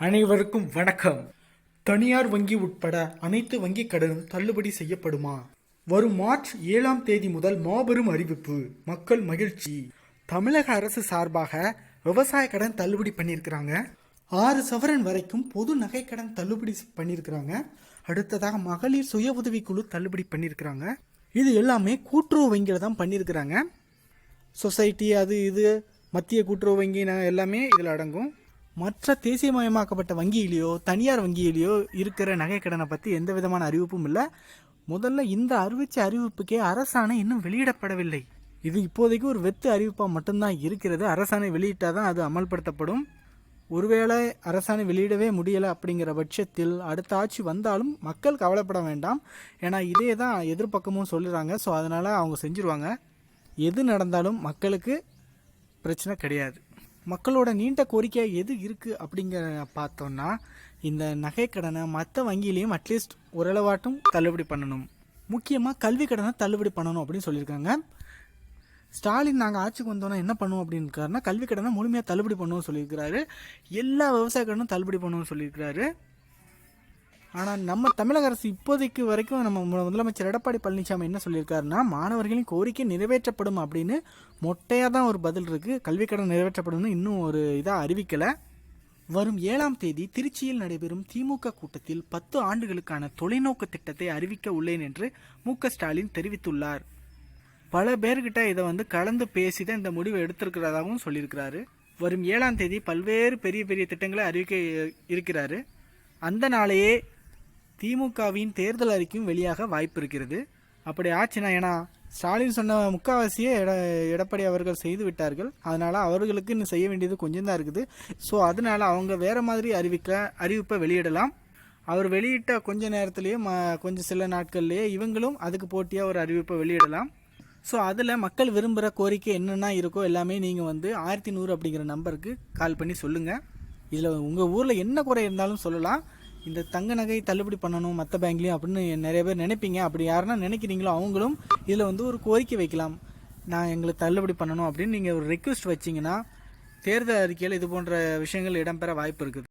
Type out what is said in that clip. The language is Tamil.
அனைவருக்கும் வணக்கம். தனியார் வங்கி உட்பட அனைத்து வங்கி கடனும் தள்ளுபடி செய்யப்படுமா? வரும் மார்ச் 7ஆம் தேதி முதல் மாபெரும் அறிவிப்பு. மக்கள் மகிழ்ச்சி. தமிழக அரசு சார்பாக விவசாய கடன் தள்ளுபடி பண்ணியிருக்கிறாங்க. 6 சவரன் வரைக்கும் பொது நகை கடன் தள்ளுபடி பண்ணியிருக்கிறாங்க. அடுத்ததாக மகளிர் சுய உதவிக்குழு தள்ளுபடி பண்ணியிருக்கிறாங்க. இது எல்லாமே கூட்டுறவு வங்கியில் தான் பண்ணியிருக்கிறாங்க. சொசைட்டி அது இது மத்திய கூட்டுறவு வங்கி எல்லாமே இதில் அடங்கும். மற்ற தேசியமயமாக்கப்பட்ட வங்கியிலேயோ தனியார் வங்கியிலேயோ இருக்கிற நகை கடனை பற்றி எந்த விதமான அறிவிப்பும் இல்லை. முதல்ல இந்த அறிவிப்புக்கே அரசாணை இன்னும் வெளியிடப்படவில்லை. இது இப்போதைக்கு ஒரு வெத்து அறிவிப்பாக மட்டும்தான் இருக்கிறது. அரசாணை வெளியிட்டால் தான் அது அமல்படுத்தப்படும். ஒருவேளை அரசாணை வெளியிடவே முடியலை அப்படிங்கிற பட்சத்தில் அடுத்த ஆட்சி வந்தாலும் மக்கள் கவலைப்பட வேண்டாம். ஏன்னா இதே தான் எதிர்பக்கமும் சொல்லுறாங்க. ஸோ அதனால் அவங்க செஞ்சுருவாங்க. எது நடந்தாலும் மக்களுக்கு பிரச்சனை கிடையாது. மக்களோட நீண்ட கோரிக்கை எது இருக்குது அப்படிங்கிற பார்த்தோன்னா, இந்த நகை கடனை மற்ற வங்கியிலையும் அட்லீஸ்ட் ஓரளவாட்டும் தள்ளுபடி பண்ணணும். முக்கியமாக கல்வி கடனை தள்ளுபடி பண்ணணும் அப்படின்னு சொல்லியிருக்காங்க. ஸ்டாலின் நாங்கள் ஆட்சிக்கு வந்தோன்னா என்ன பண்ணுவோம் அப்படின்னு கல்வி கடனை முழுமையாக தள்ளுபடி பண்ணணும்னு சொல்லியிருக்கிறாரு. எல்லா விவசாய கடனும் தள்ளுபடி பண்ணணும்னு சொல்லியிருக்கிறாரு. ஆனால் நம்ம தமிழக அரசு இப்போதைக்கு வரைக்கும் நம்ம முதலமைச்சர் எடப்பாடி பழனிசாமி என்ன சொல்லியிருக்காருன்னா, மாணவர்களின் கோரிக்கை நிறைவேற்றப்படும் அப்படின்னு மொட்டையாக தான் ஒரு பதில் இருக்குது. கல்விக்கடன் நிறைவேற்றப்படும்னு இன்னும் ஒரு இதாக அறிவிக்கலை. வரும் 7ஆம் தேதி திருச்சியில் நடைபெறும் திமுக கூட்டத்தில் 10 ஆண்டுகளுக்கான தொலைநோக்கு திட்டத்தை அறிவிக்க உள்ளேன் என்று மு.க. ஸ்டாலின் தெரிவித்துள்ளார். பல பேர்கிட்ட இதை கலந்து பேசி தான் இந்த முடிவை எடுத்திருக்கிறதாகவும் சொல்லியிருக்கிறாரு. வரும் 7ஆம் தேதி பல்வேறு பெரிய பெரிய திட்டங்களை அறிவிக்க இருக்கிறாரு. அந்த நாளையே திமுகவின் தேர்தல் அறிக்கையும் வெளியாக வாய்ப்பு இருக்கிறது. அப்படி ஆச்சுன்னா, ஏன்னா ஸ்டாலின் சொன்ன முக்காவாசியே எடப்பாடி அவர்கள் செய்து விட்டார்கள். அதனால் அவர்களுக்கு இன்னும் செய்ய வேண்டியது கொஞ்சம் தான் இருக்குது. ஸோ அதனால் அவங்க வேறு மாதிரி அறிவிப்பை வெளியிடலாம். அவர் வெளியிட்ட கொஞ்ச நேரத்திலேயே கொஞ்சம் சில நாட்கள்லேயே இவங்களும் அதுக்கு போட்டியாக ஒரு அறிவிப்பை வெளியிடலாம். ஸோ அதில் மக்கள் விரும்புகிற கோரிக்கை என்னென்னா இருக்கோ எல்லாமே நீங்கள் 1100 அப்படிங்கிற நம்பருக்கு கால் பண்ணி சொல்லுங்கள். இதில் உங்கள் ஊரில் என்ன குறை இருந்தாலும் சொல்லலாம். இந்த தங்க நகை தள்ளுபடி பண்ணணும் மற்ற பேங்க்லேயும் அப்படின்னு நிறைய பேர் நினைப்பீங்க. அப்படி யாருன்னா நினைக்கிறீங்களோ அவங்களும் இதில் ஒரு கோரிக்கை வைக்கலாம். நான் எங்களுக்கு தள்ளுபடி பண்ணணும் அப்படின்னு நீங்கள் ஒரு ரெக்வெஸ்ட் வச்சிங்கன்னா தேர்தல் அறிக்கையில் இது போன்ற விஷயங்கள் இடம்பெற வாய்ப்பு இருக்குது.